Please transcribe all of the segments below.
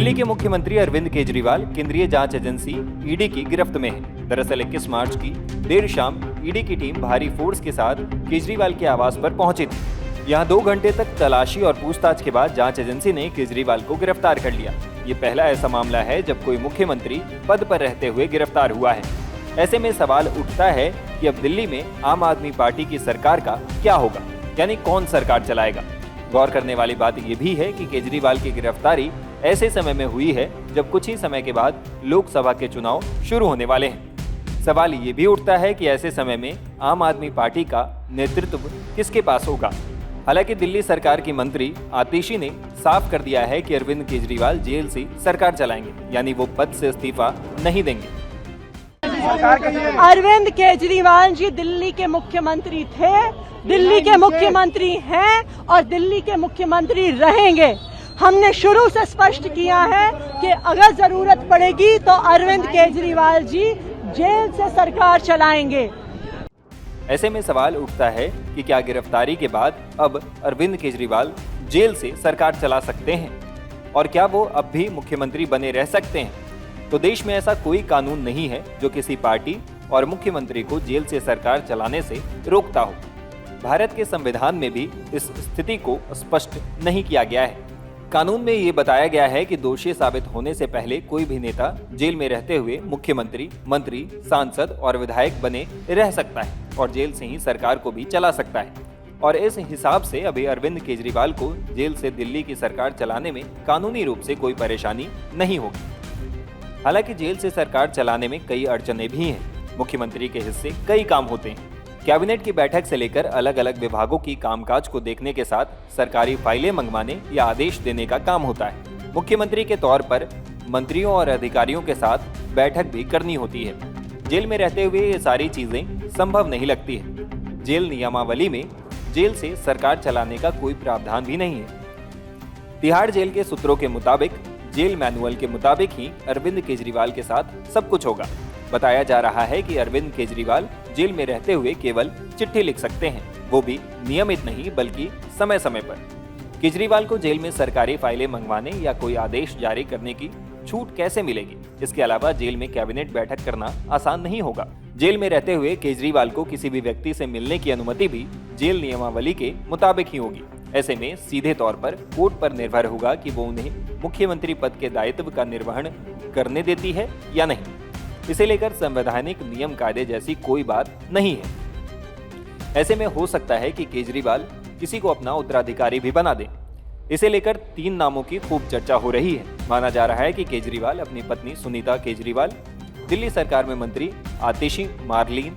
दिल्ली के मुख्यमंत्री अरविंद केजरीवाल केंद्रीय जांच एजेंसी ईडी की गिरफ्त में हैं। दरअसल 21 मार्च की देर शाम ईडी की टीम भारी फोर्स के साथ केजरीवाल के आवास पर पहुंची थी। यहां 2 घंटे तक तलाशी और पूछताछ के बाद जांच एजेंसी ने केजरीवाल को गिरफ्तार कर लिया। ये पहला ऐसा मामला है जब कोई मुख्यमंत्री पद पर रहते हुए गिरफ्तार हुआ है। ऐसे में सवाल उठता है कि अब दिल्ली में आम आदमी पार्टी की सरकार का क्या होगा, यानी कौन सरकार चलाएगा। गौर करने वाली बात यह भी है कि केजरीवाल की गिरफ्तारी ऐसे समय में हुई है जब कुछ ही समय के बाद लोकसभा के चुनाव शुरू होने वाले हैं। सवाल ये भी उठता है कि ऐसे समय में आम आदमी पार्टी का नेतृत्व किसके पास होगा। हालांकि दिल्ली सरकार की मंत्री आतिशी ने साफ कर दिया है कि अरविंद केजरीवाल जेल से सरकार चलाएंगे, यानी वो पद से इस्तीफा नहीं देंगे। अरविंद केजरीवाल जी दिल्ली के मुख्यमंत्री थे, दिल्ली के मुख्यमंत्री हैं और दिल्ली के मुख्यमंत्री रहेंगे। हमने शुरू से स्पष्ट किया है कि अगर जरूरत पड़ेगी तो अरविंद केजरीवाल जी जेल से सरकार चलाएंगे। ऐसे में सवाल उठता है कि क्या गिरफ्तारी के बाद अब अरविंद केजरीवाल जेल से सरकार चला सकते हैं और क्या वो अब भी मुख्यमंत्री बने रह सकते हैं। तो देश में ऐसा कोई कानून नहीं है जो किसी पार्टी और मुख्यमंत्री को जेल से सरकार चलाने से रोकता हो। भारत के संविधान में भी इस स्थिति को स्पष्ट नहीं किया गया है। कानून में ये बताया गया है कि दोषी साबित होने से पहले कोई भी नेता जेल में रहते हुए मुख्यमंत्री, मंत्री, सांसद और विधायक बने रह सकता है और जेल से ही सरकार को भी चला सकता है। और इस हिसाब से अभी अरविंद केजरीवाल को जेल से दिल्ली की सरकार चलाने में कानूनी रूप से कोई परेशानी नहीं होगी। हालांकि जेल से सरकार चलाने में कई अड़चने भी हैं। मुख्यमंत्री के हिस्से कई काम होते हैं। कैबिनेट की बैठक से लेकर अलग अलग विभागों की कामकाज को देखने के साथ सरकारी फाइलें मंगवाने या आदेश देने का काम होता है। मुख्यमंत्री के तौर पर मंत्रियों और अधिकारियों के साथ बैठक भी करनी होती है। जेल में रहते हुए ये सारी चीजें संभव नहीं लगती है। जेल नियमावली में जेल से सरकार चलाने का कोई प्रावधान भी नहीं है। तिहाड़ जेल के सूत्रों के मुताबिक जेल मैनुअल के मुताबिक ही अरविंद केजरीवाल के साथ सब कुछ होगा। बताया जा रहा है कि अरविंद केजरीवाल जेल में रहते हुए केवल चिट्ठी लिख सकते हैं, वो भी नियमित नहीं बल्कि समय समय पर। केजरीवाल को जेल में सरकारी फाइलें मंगवाने या कोई आदेश जारी करने की छूट कैसे मिलेगी। इसके अलावा जेल में कैबिनेट बैठक करना आसान नहीं होगा। जेल में रहते हुए केजरीवाल को किसी भी व्यक्ति से मिलने की अनुमति भी जेल नियमावली के मुताबिक ही होगी। ऐसे में सीधे तौर पर कोर्ट पर निर्भर होगा कि वो उन्हें मुख्यमंत्री पद के दायित्व का निर्वहन करने देती है या नहीं। इसे लेकर संवैधानिक नियम कायदे जैसी कोई बात नहीं है। ऐसे में हो सकता है कि केजरीवाल किसी को अपना उत्तराधिकारी भी बना दे। इसे लेकर 3 नामों की खूब चर्चा हो रही है। माना जा रहा है कि केजरीवाल अपनी पत्नी सुनीता केजरीवाल, दिल्ली सरकार में मंत्री आतिशी मारलीन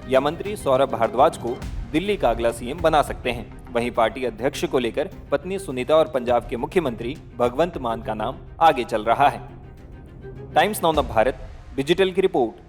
या मंत्री सौरभ भारद्वाज को दिल्ली का अगला सीएम बना सकते हैं। वहीं पार्टी अध्यक्ष को लेकर पत्नी सुनीता और पंजाब के मुख्यमंत्री भगवंत मान का नाम आगे चल रहा है। टाइम्स नाउ भारत डिजिटल की रिपोर्ट।